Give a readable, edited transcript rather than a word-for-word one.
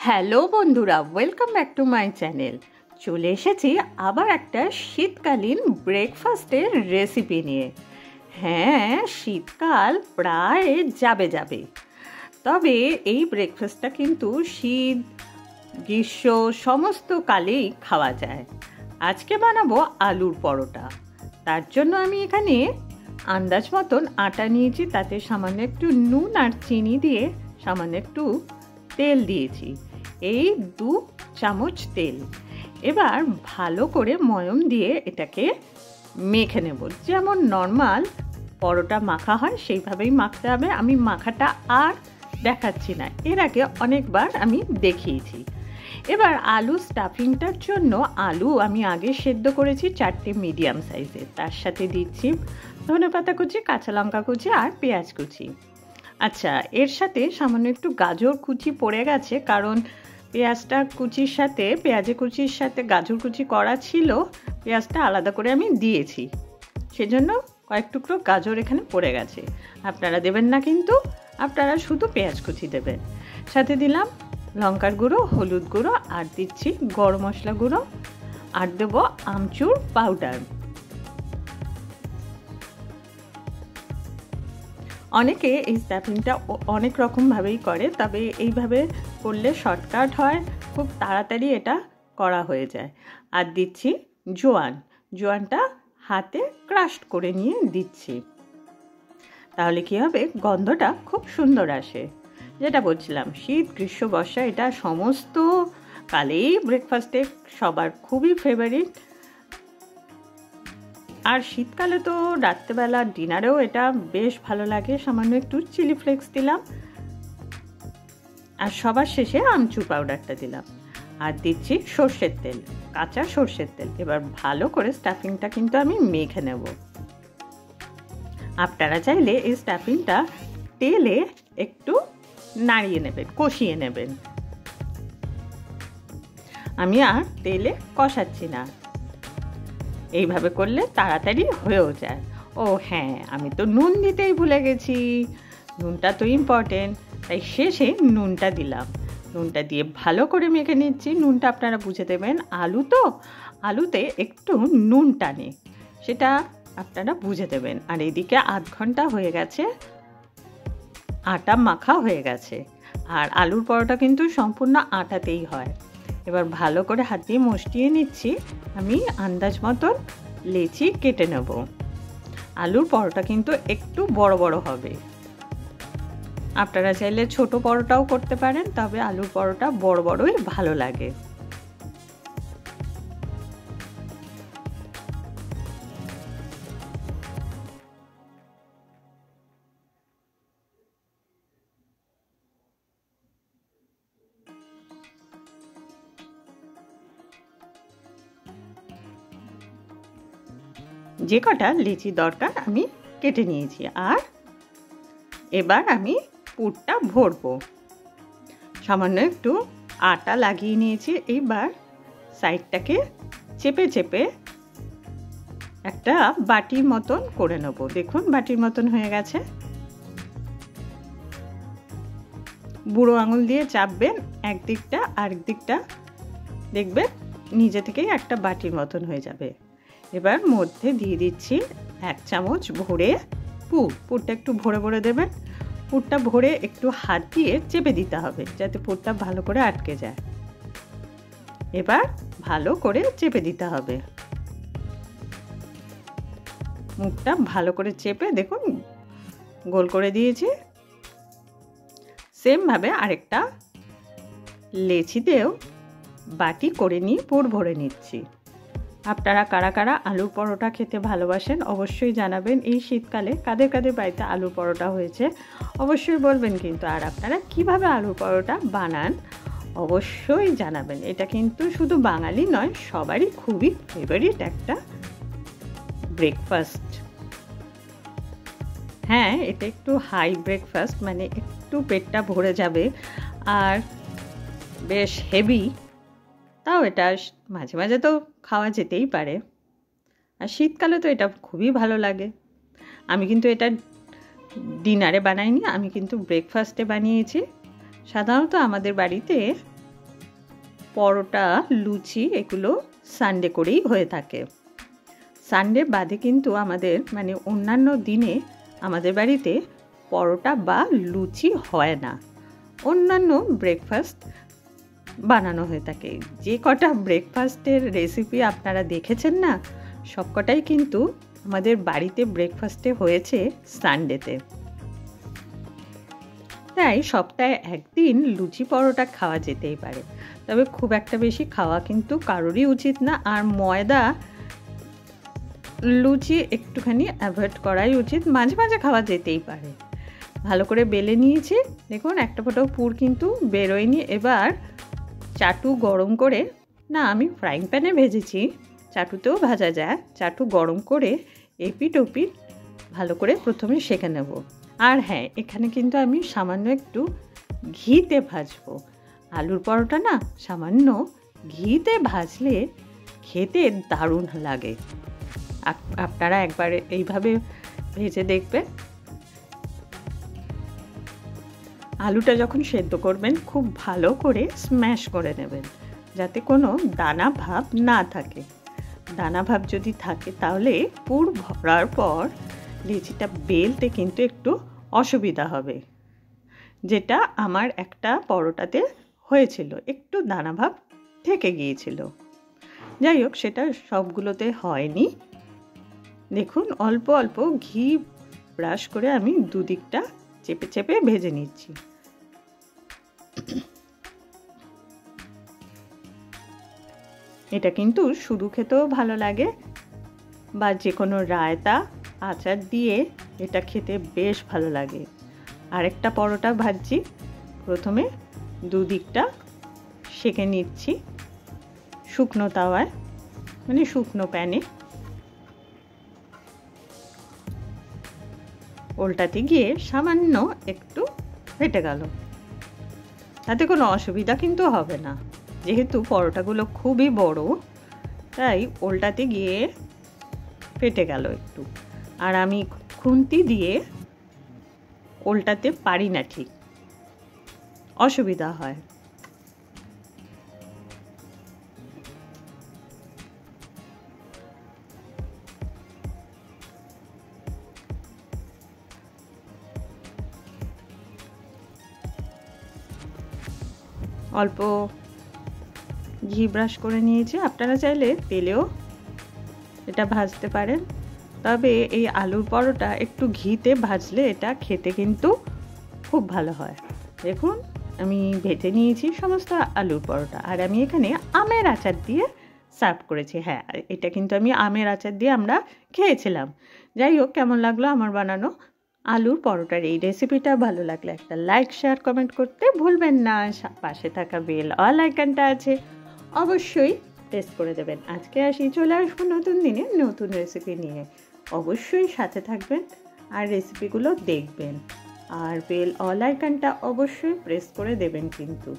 Hello বন্ধুরা, welcome back to my channel. চলে এসেছি আবার একটা শীতকালীন ব্রেকফাস্টের রেসিপি নিয়ে। হ্যাঁ, শীতকাল প্রায় যাবে, তবে এই ব্রেকফাস্টটা কিন্তু শীত গ্রীষ্ম সমস্ত কালেই খাওয়া যায়। আজকে বানাবো আলুর পরোটা। তার জন্য আমি এখানে আন্দাজ মতন আটা নিয়েছি, তাতে সামান্য একটু নুন আর চিনি দিয়ে সামান্য একটু তেল দিয়েছি, এই 2 চামচ তেল। এবার ভালো করে ময়ম দিয়ে এটাকে মেখে নেব। যেমন নর্মাল পরোটা মাখা হয় সেইভাবেই মাখতে হবে। আমি মাখাটা আর দেখাচ্ছি না, এর আগে অনেকবার আমি দেখিয়েছি। এবার আলু স্টাফিংটার জন্য আলু আমি আগে সেদ্ধ করেছি 4টে মিডিয়াম সাইজের। তার সাথে দিচ্ছি ধনেপাতা কুচি, কাঁচা লঙ্কা কুচি আর পেঁয়াজ কুচি। আচ্ছা, এর সাথে সামান্য একটু গাজর কুচি পড়ে গেছে, কারণ পেঁয়াজটা কুচির সাথে পেঁয়াজের কুচির সাথে গাজর কুচি করা ছিল, পেঁয়াজটা আলাদা করে আমি দিয়েছি, সেজন্য কয়েক টুকরো গাজর এখানে পড়ে গেছে। আপনারা দেবেন না, কিন্তু আপনারা শুধু পেঁয়াজ কুচি দেবেন। সাথে দিলাম লঙ্কার গুঁড়ো, হলুদ গুঁড়ো, আর দিচ্ছি গরম মশলা গুঁড়ো, আর দেবো আমচুর পাউডার। অনেকে এই স্টাফিংটা অনেক রকমভাবেই করে, তবে এইভাবে করলে শর্টকাট হয়, খুব তাড়াতাড়ি এটা করা হয়ে যায়। আর দিচ্ছি জোয়ানটা হাতে ক্রাশ করে নিয়ে দিচ্ছি, তাহলে কি হবে, গন্ধটা খুব সুন্দর আসে। যেটা বলছিলাম, শীত গ্রীষ্ম বর্ষা এটা সমস্ত কালেই ব্রেকফাস্টে সবার খুবই ফেভারিট। আর শীতকালে তো রাত্রেবেলা ডিনারেও এটা বেশ ভালো লাগে। সামান্য একটু চিলি ফ্লেক্স দিলাম, আর সবার শেষে আমচুর পাউডারটা দিলাম, আর দিচ্ছি সর্ষের তেল, কাঁচা সর্ষের তেল। এবার ভালো করে স্টাফিংটা কিন্তু আমি মেখে নেব। আপনারা চাইলে এই স্টাফিংটা তেলে একটু নাড়িয়ে নেবেন, কষিয়ে নেবেন। আমি আর তেলে কষাচ্ছি না, এইভাবে করলে তাড়াতাড়ি হয়েও যায়। ও হ্যাঁ, আমি তো নুন দিতেই ভুলে গেছি, নুনটা তো ইম্পর্টেন্ট, তাই শেষে নুনটা দিলাম। নুনটা দিয়ে ভালো করে মেখে নিচ্ছি। নুনটা আপনারা বুঝে দেবেন, আলুতে একটু নুন টানে, সেটা আপনারা বুঝে দেবেন। আর এদিকে আধ ঘন্টা হয়ে গেছে, আটা মাখা হয়ে গেছে। আর আলুর পরোটা কিন্তু সম্পূর্ণ আটাতেই হয়। এবার ভালো করে হাত দিয়ে মসটিয়ে নিচ্ছি। আমি আন্দাজ মতন লেচি কেটে নেব। আলুর পরোটা কিন্তু একটু বড় বড় হবে। আপনারা চাইলে ছোট পরোটাও করতে পারেন, তবে আলুর পরোটা বড় বড়ই ভালো লাগে। যে কটা লেচি দরকার আমি কেটে নিয়েছি। আর এবার আমি পুরটা ভরবো। সামান্য একটু আটা লাগিয়ে নিয়েছি। এইবার সাইডটাকে চেপে চেপে একটা বাটির মতন করে নেব। দেখুন, বাটির মতন হয়ে গেছে। বুড়ো আঙুল দিয়ে চাপবেন একদিকটা, আরেক দিকটা দেখবেন নিজে থেকেই একটা বাটির মতন হয়ে যাবে। এবার মধ্যে দিয়ে দিচ্ছি 1 চামচ ভরে পুরটা একটু ভরে ভরে দেবেন। পুরটা ভরে একটু হাত দিয়ে চেপে দিতে হবে, যাতে পুরটা ভালো করে আটকে যায়। এবার ভালো করে চেপে দিতে হবে। মুখটা ভালো করে চেপে দেখুন গোল করে দিয়েছি। সেমভাবে আরেকটা লেচিতেও বাটি করে নিয়ে পুর ভরে নিচ্ছি। আপনারা কারা কারা আলুর পরোটা খেতে ভালোবাসেন অবশ্যই জানাবেন। এই শীতকালে কাদের কাদের বাড়িতে আলুর পরোটা হয়েছে অবশ্যই বলবেন কিন্তু। আর আপনারা কিভাবে আলুর পরোটা বানান অবশ্যই জানাবেন। এটা কিন্তু শুধু বাঙালি নয়, সবারই খুবই ফেভারিট একটা ব্রেকফাস্ট। হ্যাঁ, এটা একটু হাই ব্রেকফাস্ট, মানে একটু পেটটা ভরে যাবে আর বেশ হেভি, তাও এটা মাঝে মাঝে তো খাওয়া যেতেই পারে। আর শীতকালে তো এটা খুবই ভালো লাগে। আমি কিন্তু এটা ডিনারে বানাইনি, আমি কিন্তু ব্রেকফাস্টে বানিয়েছি। সাধারণত আমাদের বাড়িতে পরোটা, লুচি এগুলো সানডে করেই হয়ে থাকে। সানডে বাদে কিন্তু আমাদের মানে অন্যান্য দিনে আমাদের বাড়িতে পরোটা বা লুচি হয় না, অন্যান্য ব্রেকফাস্ট বানানো হয়ে থাকে। যে কটা ব্রেকফাস্টের রেসিপি আপনারা দেখেছেন না, সবকটাই কিন্তু আমাদের বাড়িতে ব্রেকফাস্টে হয়েছে সানডেতে। তাই সপ্তাহে একদিন লুচি পরোটা খাওয়া যেতেই পারে, তবে খুব একটা বেশি খাওয়া কিন্তু কারোরই উচিত না। আর ময়দা লুচি একটুখানি অ্যাভয়েড করাই উচিত, মাঝে মাঝে খাওয়া যেতেই পারে। ভালো করে বেলে নিয়েছি, দেখুন একটা ফোঁটাও পুর কিন্তু বেরোয়নি। এবার চাটু গরম করে, না আমি ফ্রাইং প্যানে ভেজেছি, চাটুতেও ভাজা যায়, চাটু গরম করে এপিট ওপিট ভালো করে প্রথমে সেঁকে নেব। আর হ্যাঁ, এখানে কিন্তু আমি সামান্য একটু ঘিতে ভাজবো। আলুর পরোটা না সামান্য ঘিতে ভাজলে খেতে দারুণ লাগে। আপনারা একবার এইভাবে ভেজে দেখবেন। আলুটা যখন সেদ্ধ করবেন খুব ভালো করে স্ম্যাশ করে নেবেন, যাতে কোনো দানা ভাব না থাকে। দানা ভাব যদি থাকে তাহলে পুর ভরার পর লিচিটা বেলতে কিন্তু একটু অসুবিধা হবে, যেটা আমার একটা পরোটাতে হয়েছিল, একটু দানা ভাব থেকে গিয়েছিল। যাই হোক, সেটা সবগুলোতে হয়নি। দেখুন অল্প অল্প ঘি ব্রাশ করে আমি দুদিকটা চেপে চেপে ভেজে নিচ্ছি। এটা কিন্তু শুধু খেতেও ভালো লাগে, বা যে কোনো রায়তা আচার দিয়ে এটা খেতে বেশ ভালো লাগে। আরেকটা পরোটা ভাজছি, প্রথমে দুদিকটা সেঁকে নিচ্ছি শুকনো তাওয়ায়, মানে শুকনো প্যানে। উল্টাতে গিয়ে সামান্য একটু ফেটে গেল, তাতে কোনো অসুবিধা কিন্তু হবে না, যেহেতু পরোটাগুলো খুবই বড়, তাই উল্টাতে গিয়ে ফেটে গেল একটু। আর আমি খুন্তি দিয়ে উল্টাতে পারি না, ঠিক অসুবিধা হয়। অল্প ঘি ব্রাশ করে নিয়েছি, আপনারা চাইলে তেলেও এটা ভাজতে পারেন, তবে এই আলুর পরোটা একটু ঘিতে ভাজলে এটা খেতে কিন্তু খুব ভালো হয়। দেখুন আমি ভেজে নিয়েছি সমস্ত আলুর পরোটা, আর আমি এখানে আমের আচার দিয়ে সার্ভ করেছি। হ্যাঁ, এটা কিন্তু আমি আমের আচার দিয়ে আমরা খেয়েছিলাম। যাই হোক, কেমন লাগলো আমার বানানো আলুর পরোটার এই রেসিপিটা? ভালো লাগলে একটা লাইক, শেয়ার, কমেন্ট করতে ভুলবেন না। পাশে থাকা বেল অল আইকনটা আছে, অবশ্যই টেস্ট করে দেবেন। আজকে আসি, চলে আসবো নতুন দিনে নতুন রেসিপি নিয়ে। অবশ্যই সাথে থাকবেন আর রেসিপিগুলো দেখবেন, আর বেল অল আইকনটা অবশ্যই প্রেস করে দেবেন কিন্তু।